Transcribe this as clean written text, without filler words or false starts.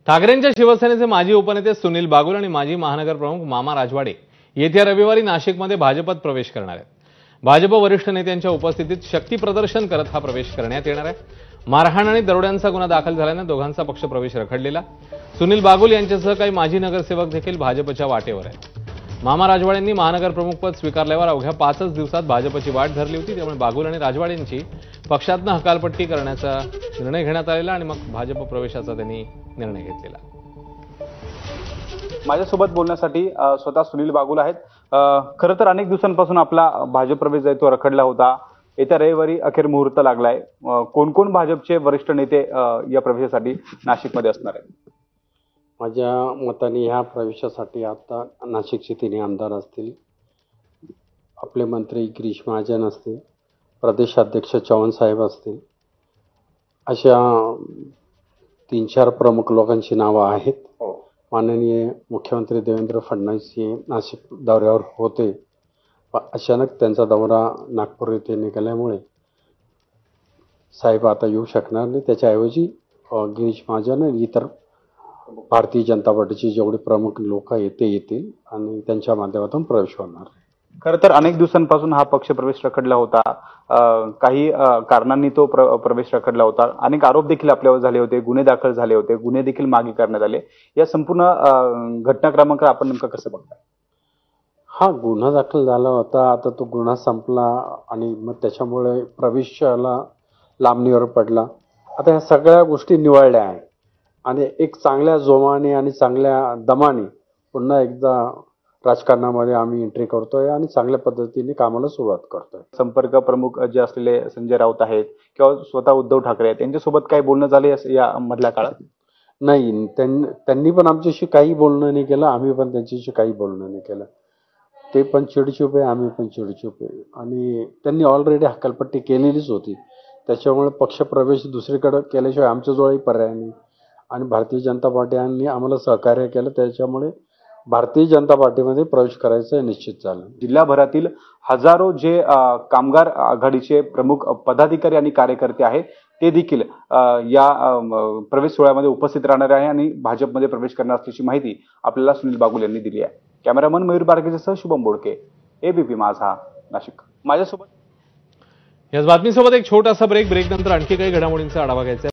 ठाकरेंच्या शिवसेनेचे माजी उपनेते सुनील बागुल आणि माजी महानगर प्रमुख मामा राजवाडे येत्या रविवारी नाशिकमध्ये भाजपात प्रवेश करणार आहेत। भाजप वरिष्ठ नेत्यांच्या उपस्थितीत शक्ती प्रदर्शन करत हा प्रवेश करण्यात येणार आहे। मारहाण आणि दरोड्यांचा गुन्हा दाखल झाल्याने दोघांचा पक्ष प्रवेश रखडलेला। सुनील बागुल यांच्यासह काही माजी नगरसेवक देखील भाजपच्या वाटेवर आहेत। मामा राजवाडेंनी महानगर प्रमुखपद स्वीकारल्यावर अवघ्या 5 दिवसात भाजपची वाट धरली होती। त्यामुळे बागुल आणि राजवाडेंची पक्षातनं हकालपट्टी करण्याचा निर्णय घेण्यात आलेला आणि मग भाजप प्रवेशाचा त्यांनी निर्णय घेतलेला। माझ्यासोबत बोलण्यासाठी स्वतः सुनील बागुल आहेत। खरं तर अनेक दिवसांपासून आपला भाजप प्रवेश जो रखडला होता, येत्या रविवारी अखेर मुहूर्त लागलाय। कोण कोण भाजपचे वरिष्ठ नेते या प्रवेशासाठी नाशिकमध्ये असणार आहेत? माझ्या मताने ह्या प्रवेशासाठी आता नाशिकचे 3 आमदार असतील, आपले मंत्री गिरीश महाजन असतील, प्रदेशाध्यक्ष चव्हाण साहेब असतील, अशा 3-4 प्रमुख लोकांची नावं आहेत। माननीय मुख्यमंत्री देवेंद्र फडणवीस हे नाशिक दौऱ्यावर होते, अचानक त्यांचा दौरा नागपूर येथे निघाल्यामुळे साहेब आता येऊ शकणार नाही। त्याच्याऐवजी गिरीश महाजन आणि इतर भारतीय जनता पार्टीचे जेवढे प्रमुख लोक आहेत ते येतील आणि त्यांच्या माध्यमातून प्रवेश होणार। खरं तर अनेक दिवसांपासून हा पक्ष प्रवेश रखडला होता। काही कारणांनी तो प्रवेश रखडला होता। अनेक आरोप देखील आपल्यावर झाले होते, गुन्हे दाखल झाले होते, गुन्हे देखील मागे करण्यात आले। या संपूर्ण घटनाक्रमांक आपण नेमकं कसं बघताय? हा गुन्हा दाखल झाला होता, आता तो गुन्हा संपला आणि मग त्याच्यामुळे प्रवेशाला लांबणीवर पडला। आता ह्या सगळ्या गोष्टी निवळल्या आहेत आणि एक चांगल्या जोमाने आणि चांगल्या दमाने पुन्हा एकदा राजकारणामध्ये आम्ही एंट्री करतोय आणि चांगल्या पद्धतीने कामाला सुरुवात करतोय। संपर्क प्रमुख जे असलेले संजय राऊत आहेत किंवा स्वतः उद्धव ठाकरे आहेत, त्यांच्यासोबत काही बोलणं झाले या मधल्या काळात? नाही, त्यांनी पण आमच्याशी काही बोलणं नाही केलं, आम्ही पण त्यांच्याशी काही बोलणं नाही केलं। ते पण चिडचूप आहे, आम्ही पण चिडचूप आहे आणि त्यांनी ऑलरेडी हकालपट्टी केलेलीच होती। त्याच्यामुळे पक्षप्रवेश दुसरीकडे केल्याशिवाय आमच्याजवळही पर्याय नाही आणि भारतीय जनता पार्टीने आम्हाला सहकार्य केलं, त्याच्यामुळे भारतीय जनता पार्टीमध्ये प्रवेश करायचं निश्चित झालं। जिल्हाभरातील हजारो जे कामगार आघाडीचे प्रमुख पदाधिकारी आणि कार्यकर्ते आहेत ते देखील या प्रवेश सोहळ्यामध्ये उपस्थित राहणार आहे आणि भाजपमध्ये प्रवेश करणार असल्याची माहिती आपल्याला सुनील बागुल यांनी दिली आहे। कॅमेरामन मयूर बारकेसह शुभम बोडके, एबीपी माझा, नाशिक। माझ्यासोबत याच बातमीसोबत एक छोटासा ब्रेक नंतर आणखी काही घडामोडींचा आढावा घ्यायचा।